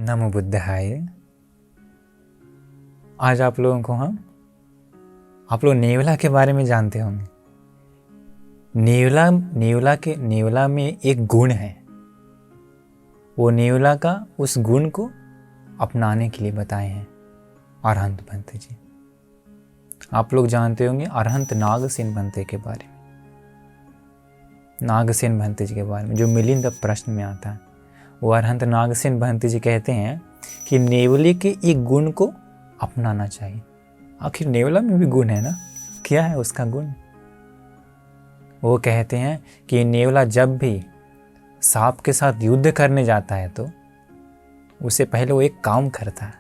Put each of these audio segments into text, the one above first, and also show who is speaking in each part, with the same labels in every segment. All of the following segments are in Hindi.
Speaker 1: नमो बुद्धाय। आज आप लोगों को आप लोग नेवला के बारे में जानते होंगे। नेवला में एक गुण है। वो नेवला का उस गुण को अपनाने के लिए बताए हैं अरहंत भंते जी। आप लोग जानते होंगे अरहंत नागसेन भंते के बारे में, नागसेन भंते जी के बारे में, जो मिलिंद प्रश्न में आता है। वो अरहंत नागसेन भंते जी कहते हैं कि नेवले के एक गुण को अपनाना चाहिए। आखिर नेवला में भी गुण है ना, क्या है उसका गुण? वो कहते हैं कि नेवला जब भी सांप के साथ युद्ध करने जाता है तो उससे पहले वो एक काम करता है।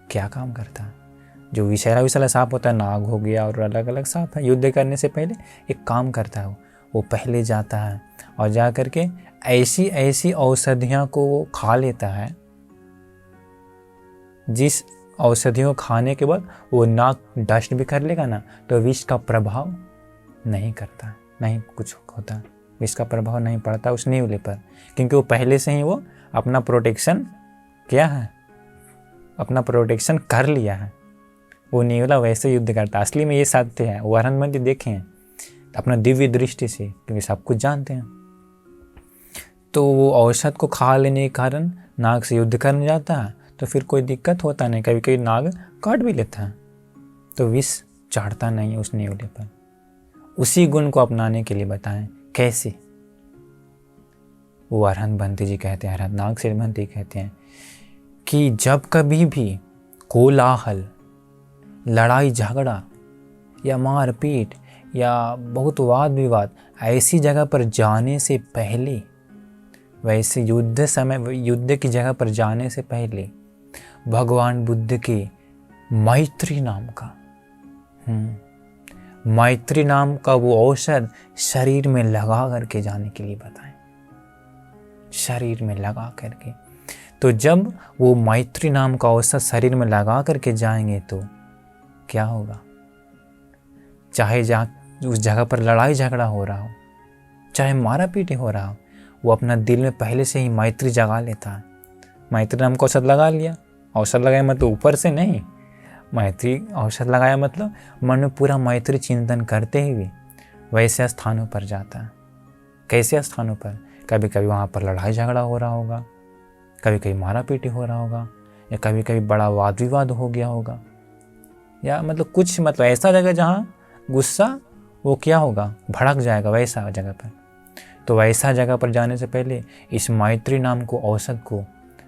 Speaker 1: क्या काम करता है? जो विषैला सांप होता है, नाग हो गया और अलग अलग सांप है, युद्ध करने से पहले एक काम करता है। वो पहले जाता है और जा कर के ऐसी ऐसी औषधियों को वो खा लेता है, जिस औषधियों खाने के बाद वो नाक डस्ट भी कर लेगा ना तो विष का प्रभाव नहीं करता, नहीं कुछ होता, विष का प्रभाव नहीं पड़ता उस नेवले पर, क्योंकि वो पहले से ही वो अपना प्रोटेक्शन क्या है, अपना प्रोटेक्शन कर लिया है। वो नेवला वैसे युद्ध करता है। असली में ये सत्य है। वो अरहंत भंते देखे हैं अपना दिव्य दृष्टि से, क्योंकि सब कुछ जानते हैं। तो वो औषध को खा लेने के कारण नाग से युद्ध करने जाता है तो फिर कोई दिक्कत होता नहीं। कभी कभी नाग काट भी लेता है तो विष चढ़ता नहीं है उस नेवले पर। उसी गुण को अपनाने के लिए बताएं कैसे। वो अरहंत भंते जी कहते हैं, अरहंत नागसेन भंते कहते हैं कि जब कभी भी कोलाहल, लड़ाई झगड़ा या मारपीट या बहुत वाद विवाद ऐसी जगह पर जाने से पहले, वैसे युद्ध की जगह पर जाने से पहले भगवान बुद्ध के मैत्री नाम का वो औषध शरीर में लगा करके जाने के लिए बताएं। शरीर में लगा करके, तो जब वो मैत्री नाम का औषध शरीर में लगा करके जाएंगे तो क्या होगा? चाहे उस जगह पर लड़ाई झगड़ा हो रहा हो, चाहे मारा पीटी हो रहा हो, वो अपना दिल में पहले से ही मैत्री जगा लेता है। मैत्री नाम का औषध लगा लिया। औषध लगाया मतलब ऊपर से नहीं, मैत्री औषध लगाया मतलब मन में पूरा मैत्री चिंतन करते हुए वैसे स्थानों पर जाता है। कैसे स्थानों पर? कभी कभी वहाँ पर लड़ाई झगड़ा हो रहा होगा, कभी कभी मारा पीटी हो रहा होगा, या कभी कभी बड़ा वाद विवाद हो गया होगा, या मतलब कुछ ऐसा जगह जहाँ गुस्सा वो क्या होगा, भड़क जाएगा, वैसा जगह पर। तो वैसा जगह पर जाने से पहले इस मैत्री नाम को औषध को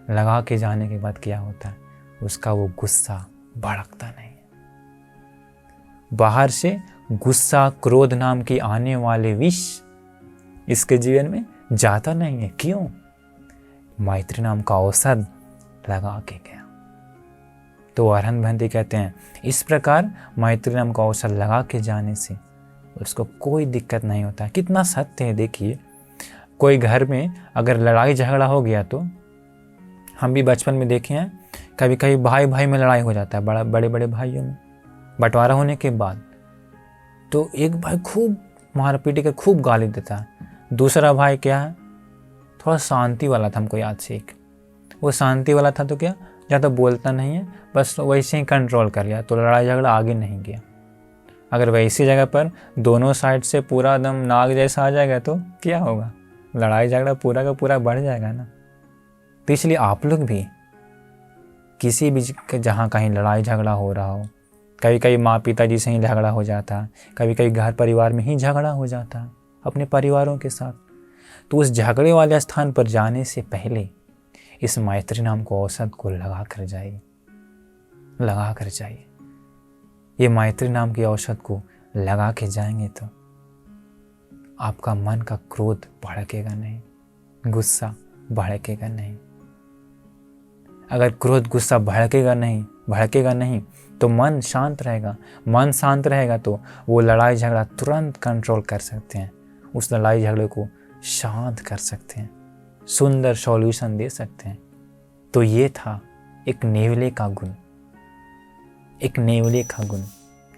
Speaker 1: लगा के जाने के बाद क्या होता है, उसका वो गुस्सा भड़कता नहीं है। बाहर से गुस्सा, क्रोध नाम की आने वाले विष इसके जीवन में जाता नहीं है। क्यों? मैत्री नाम का औषध लगा के गया। तो अरहंत भंते कहते हैं इस प्रकार मैत्री नाम का औषध लगा के जाने से उसको कोई दिक्कत नहीं होता। कितना सत्य है। देखिए, कोई घर में अगर लड़ाई झगड़ा हो गया तो हम भी बचपन में देखे हैं, कभी कभी भाई भाई में लड़ाई हो जाता है, बड़े बड़े भाइयों में बंटवारा होने के बाद। तो एक भाई खूब मार पीटी कर खूब गाली देता है, दूसरा भाई क्या है, थोड़ा शांति वाला था। हमको याद से एक वो शांति वाला था तो क्या, ज़्यादा बोलता नहीं है, बस वैसे ही कंट्रोल कर लिया, तो लड़ाई झगड़ा आगे नहीं गया। अगर वैसी जगह पर दोनों साइड से पूरा एकदम नाग जैसा आ जाएगा तो क्या होगा, लड़ाई झगड़ा पूरा का पूरा बढ़ जाएगा ना। तो इसलिए आप लोग भी किसी भी जहाँ कहीं लड़ाई झगड़ा हो रहा हो, कभी कभी माँ पिताजी से ही झगड़ा हो जाता है, कभी कभी घर परिवार में ही झगड़ा हो जाता है अपने परिवारों के साथ, तो उस झगड़े वाले स्थान पर जाने से पहले इस मैत्री नाम को औषध को लगा कर जाइए। ये मैत्री नाम की औषध को लगा के जाएंगे तो आपका मन का क्रोध भड़केगा नहीं, गुस्सा भड़केगा नहीं। अगर क्रोध गुस्सा भड़केगा नहीं तो मन शांत रहेगा। मन शांत रहेगा तो वो लड़ाई झगड़ा तुरंत कंट्रोल कर सकते हैं, उस लड़ाई झगड़े को शांत कर सकते हैं, सुंदर सॉल्यूशन दे सकते हैं। तो ये था एक नेवले का गुण।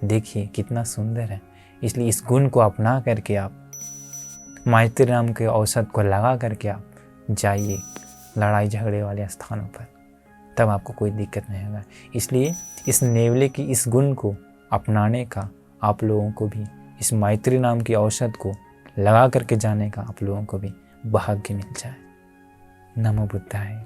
Speaker 1: देखिए कितना सुंदर है। इसलिए इस गुण को अपना करके आप मैत्री नाम के औषध को लगा करके आप जाइए लड़ाई झगड़े वाले स्थानों पर, तब आपको कोई दिक्कत नहीं होगा। इसलिए इस नेवले की इस गुण को अपनाने का आप लोगों को भी, इस मैत्री नाम की औषध को लगा करके जाने का आप लोगों को भी भाग्य मिल जाए। नमो बुद्धाय।